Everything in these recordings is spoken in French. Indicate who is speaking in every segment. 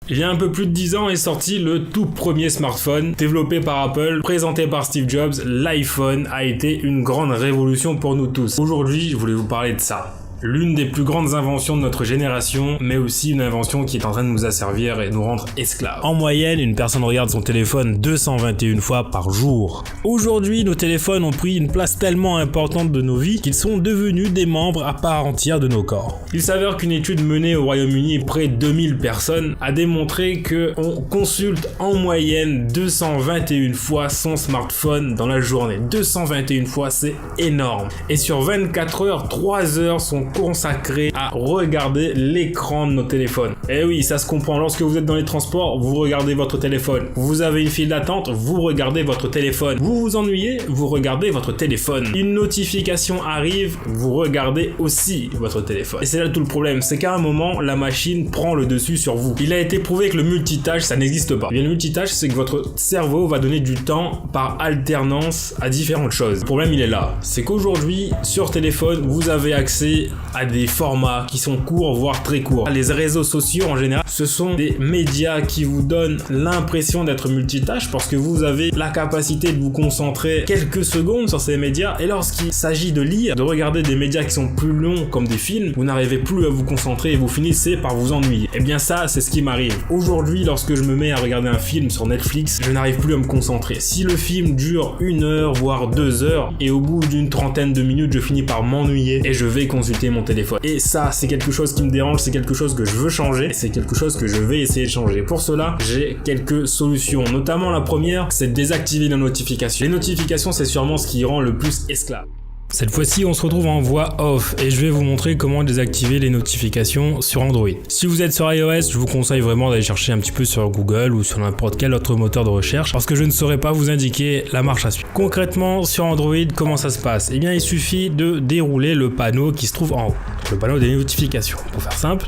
Speaker 1: Il y a un peu plus de 10 ans est sorti le tout premier smartphone développé par Apple, présenté par Steve Jobs. L'iPhone a été une grande révolution pour nous tous. Aujourd'hui, je voulais vous parler de ça. L'une des plus grandes inventions de notre génération, mais aussi une invention qui est en train de nous asservir et nous rendre esclaves. En moyenne, une personne regarde son téléphone 221 fois par jour. Aujourd'hui, nos téléphones ont pris une place tellement importante de nos vies qu'ils sont devenus des membres à part entière de nos corps. Il s'avère qu'une étude menée au Royaume-Uni près de 2000 personnes a démontré qu'on consulte en moyenne 221 fois son smartphone dans la journée. 221 fois, c'est énorme. Et sur 24 heures, 3 heures sont consacrés à regarder l'écran de nos téléphones. Et oui, ça se comprend. Lorsque vous êtes dans les transports, vous regardez votre téléphone. Vous avez une file d'attente, vous regardez votre téléphone. Vous vous ennuyez, vous regardez votre téléphone. Une notification arrive, vous regardez aussi votre téléphone. Et c'est là tout le problème, c'est qu'à un moment, la machine prend le dessus sur vous. Il a été prouvé que le multitâche, ça n'existe pas. Et le multitâche, c'est que votre cerveau va donner du temps par alternance à différentes choses. Le problème, il est là. C'est qu'aujourd'hui, sur téléphone, vous avez accès à des formats qui sont courts, voire très courts. Les réseaux sociaux, en général, ce sont des médias qui vous donnent l'impression d'être multitâche parce que vous avez la capacité de vous concentrer quelques secondes sur ces médias. Et lorsqu'il s'agit de lire, de regarder des médias qui sont plus longs comme des films, vous n'arrivez plus à vous concentrer et vous finissez par vous ennuyer. Et bien ça, c'est ce qui m'arrive. Aujourd'hui, lorsque je me mets à regarder un film sur Netflix, je n'arrive plus à me concentrer. Si le film dure 1 heure, voire 2 heures, et au bout d'une trentaine de minutes, je finis par m'ennuyer et je vais consulter mon téléphone. Et ça, c'est quelque chose qui me dérange, c'est quelque chose que je veux changer, et c'est quelque chose que je vais essayer de changer. Pour cela, j'ai quelques solutions. Notamment la première, c'est de désactiver les notifications. Les notifications, c'est sûrement ce qui rend le plus esclave. Cette fois-ci, on se retrouve en voix off et je vais vous montrer comment désactiver les notifications sur Android. Si vous êtes sur iOS, je vous conseille vraiment d'aller chercher un petit peu sur Google ou sur n'importe quel autre moteur de recherche parce que je ne saurais pas vous indiquer la marche à suivre. Concrètement, sur Android, comment ça se passe? Eh bien, il suffit de dérouler le panneau qui se trouve en haut, le panneau des notifications. Pour faire simple,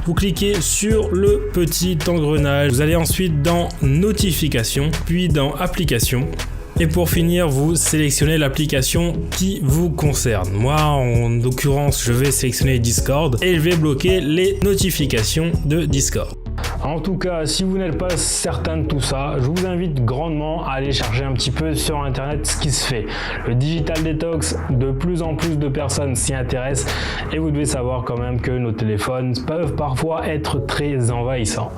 Speaker 1: vous cliquez sur le petit engrenage, vous allez ensuite dans Notifications, puis dans Applications. Et pour finir, vous sélectionnez l'application qui vous concerne. Moi, en l'occurrence, je vais sélectionner Discord et je vais bloquer les notifications de Discord. En tout cas, si vous n'êtes pas certain de tout ça, je vous invite grandement à aller chercher un petit peu sur internet ce qui se fait. Le digital detox, de plus en plus de personnes s'y intéressent et vous devez savoir quand même que nos téléphones peuvent parfois être très envahissants.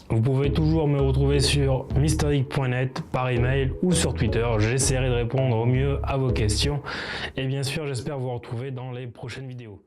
Speaker 1: Vous pouvez toujours me retrouver sur mysteric.net par email ou sur Twitter. J'essaierai de répondre au mieux à vos questions. Et bien sûr, j'espère vous retrouver dans les prochaines vidéos.